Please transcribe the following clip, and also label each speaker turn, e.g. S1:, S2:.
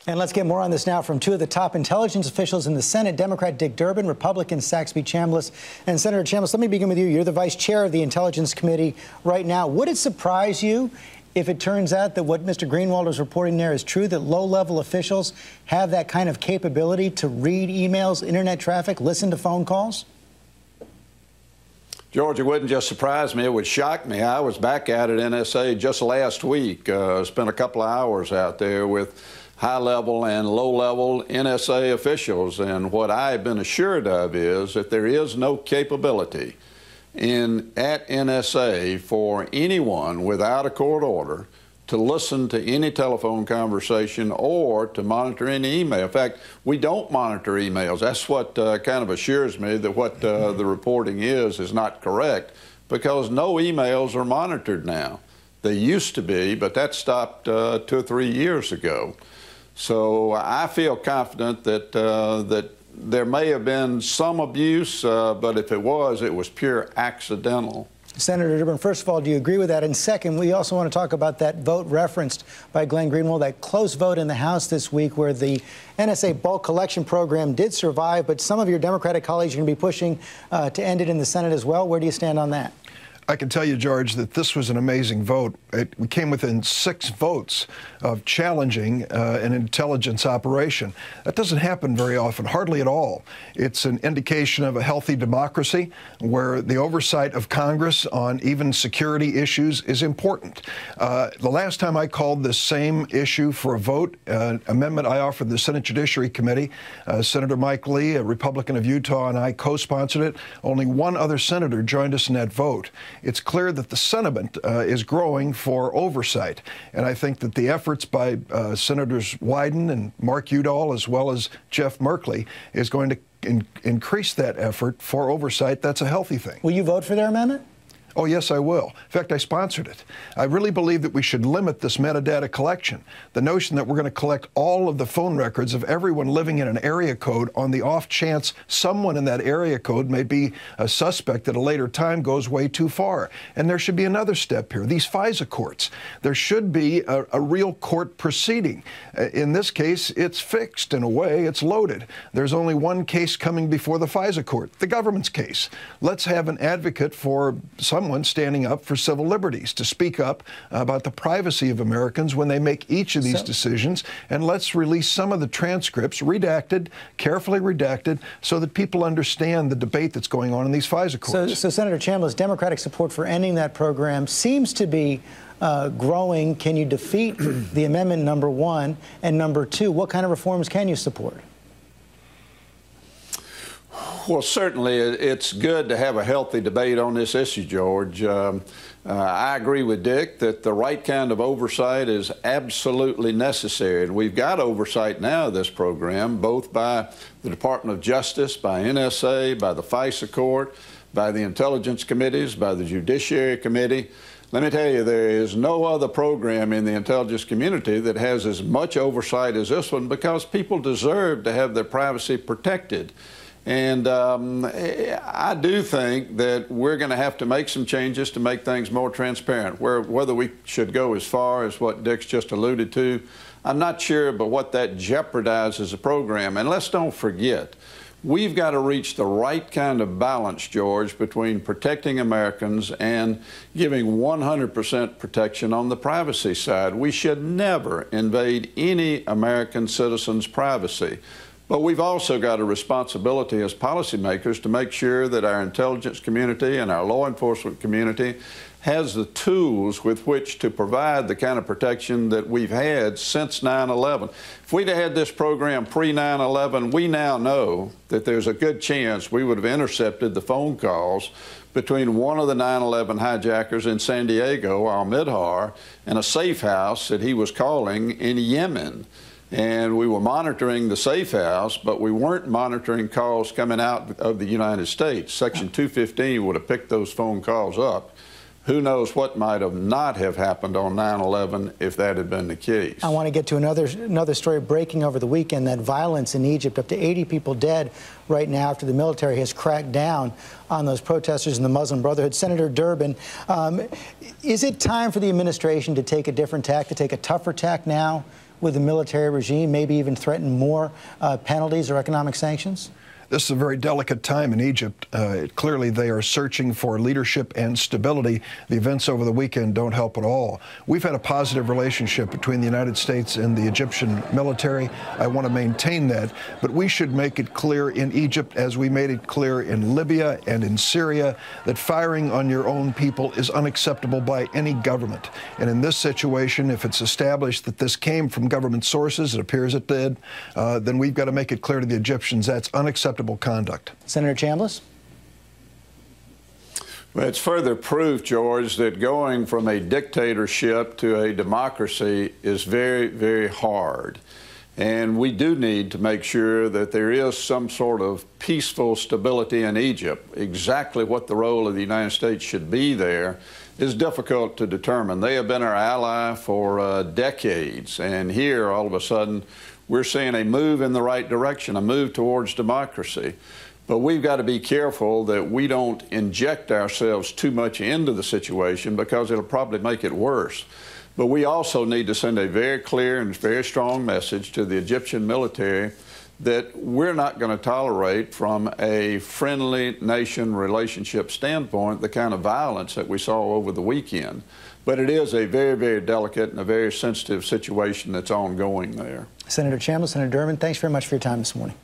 S1: And let's get more on this now from two of the top intelligence officials in the Senate, Democrat Dick Durbin, Republican Saxby Chambliss. And Senator Chambliss, let me begin with you. You're the vice chair of the Intelligence Committee right now. Would it surprise you if it turns out that what Mr. Greenwald is reporting there is true, that low-level officials have that kind of capability to read emails, internet traffic, listen to phone calls?
S2: George, it wouldn't just surprise me, it would shock me. I was back out at NSA just last week, spent a couple of hours out there with high-level and low-level NSA officials, and what I've been assured of is that there is no capability at NSA for anyone without a court order to listen to any telephone conversation or to monitor any email. In fact, we don't monitor emails. That's what kind of assures me that what the reporting is not correct, because no emails are monitored now. They used to be, but that stopped 2 or 3 years ago. So I feel confident that that there may have been some abuse, but if it was pure accidental.
S1: Senator Durbin, first of all, do you agree with that? And second, we also want to talk about that vote referenced by Glenn Greenwald, that close vote in the House this week where the NSA bulk collection program did survive, but some of your Democratic colleagues are going to be pushing to end it in the Senate as well. Where do you stand on that?
S3: I can tell you, George, that this was an amazing vote. We came within 6 votes of challenging an intelligence operation. That doesn't happen very often, hardly at all. It's an indication of a healthy democracy where the oversight of Congress on even security issues is important. The last time I called this same issue for a vote, amendment I offered the Senate Judiciary Committee, Senator Mike Lee, a Republican of Utah, and I co-sponsored it. Only one other senator joined us in that vote. It's clear that the sentiment is growing for oversight. And I think that the efforts by Senators Wyden and Mark Udall, as well as Jeff Merkley, is going to increase that effort for oversight. That's a healthy thing.
S1: Will you vote for their amendment?
S3: Oh, yes, I will. In fact, I sponsored it. I really believe that we should limit this metadata collection. The notion that we're going to collect all of the phone records of everyone living in an area code on the off chance someone in that area code may be a suspect at a later time goes way too far. And there should be another step here. These FISA courts, there should be a real court proceeding. In this case, it's fixed in a way. It's loaded. There's only one case coming before the FISA court, the government's case. Let's have an advocate for someone standing up for civil liberties to speak up about the privacy of Americans when they make each of these decisions, and let's release some of the transcripts, redacted, carefully redacted, so that people understand the debate that's going on in these FISA courts.
S1: So Senator Chambliss, Democratic support for ending that program seems to be growing. Can you defeat the amendment, number one? And number two, what kind of reforms can you support?
S2: Well, certainly it's good to have a healthy debate on this issue, George. I agree with Dick that the right kind of oversight is absolutely necessary. And we've got oversight now of this program, both by the Department of Justice, by NSA, by the FISA court, by the intelligence committees, by the Judiciary Committee. Let me tell you, there is no other program in the intelligence community that has as much oversight as this one, because people deserve to have their privacy protected. And I do think that we're going to have to make some changes to make things more transparent. Whether we should go as far as what Dick's just alluded to, I'm not sure, but what that jeopardizes the program. And let's don't forget, we've got to reach the right kind of balance, George, between protecting Americans and giving 100% protection on the privacy side. We should never invade any American citizen's privacy. But we've also got a responsibility as policymakers to make sure that our intelligence community and our law enforcement community has the tools with which to provide the kind of protection that we've had since 9/11. If we'd have had this program pre-9/11, we now know that there's a good chance we would have intercepted the phone calls between one of the 9/11 hijackers in San Diego, Al-Midhar, and a safe house that he was calling in Yemen. And we were monitoring the safe house, but we weren't monitoring calls coming out of the United States. Section 215 would have picked those phone calls up. Who knows what might have not have happened on 9/11 if that had been the case.
S1: I want to get to another story breaking over the weekend, that violence in Egypt, up to 80 people dead right now after the military has cracked down on those protesters in the Muslim Brotherhood. Senator Durbin, is it time for the administration to take a different tack, to take a tougher tack now with the military regime, maybe even threaten more penalties or economic sanctions?
S3: This is a very delicate time in Egypt. Clearly, they are searching for leadership and stability. The events over the weekend don't help at all. We've had a positive relationship between the United States and the Egyptian military. I want to maintain that. But we should make it clear in Egypt, as we made it clear in Libya and in Syria, that firing on your own people is unacceptable by any government. And in this situation, if it's established that this came from government sources, it appears it did, then we've got to make it clear to the Egyptians that's unacceptable conduct.
S1: Senator Chambliss?
S2: Well, it's further proof, George, that going from a dictatorship to a democracy is very, very hard. And we do need to make sure that there is some sort of peaceful stability in Egypt. Exactly what the role of the United States should be there is difficult to determine. They have been our ally for decades, and here, all of a sudden, we're seeing a move in the right direction, a move towards democracy. But we've got to be careful that we don't inject ourselves too much into the situation, because it'll probably make it worse. But we also need to send a very clear and very strong message to the Egyptian military that we're not going to tolerate, from a friendly nation relationship standpoint, the kind of violence that we saw over the weekend. But it is a very, very delicate and a very sensitive situation that's ongoing there.
S1: Senator Chambliss, Senator Durbin, thanks very much for your time this morning.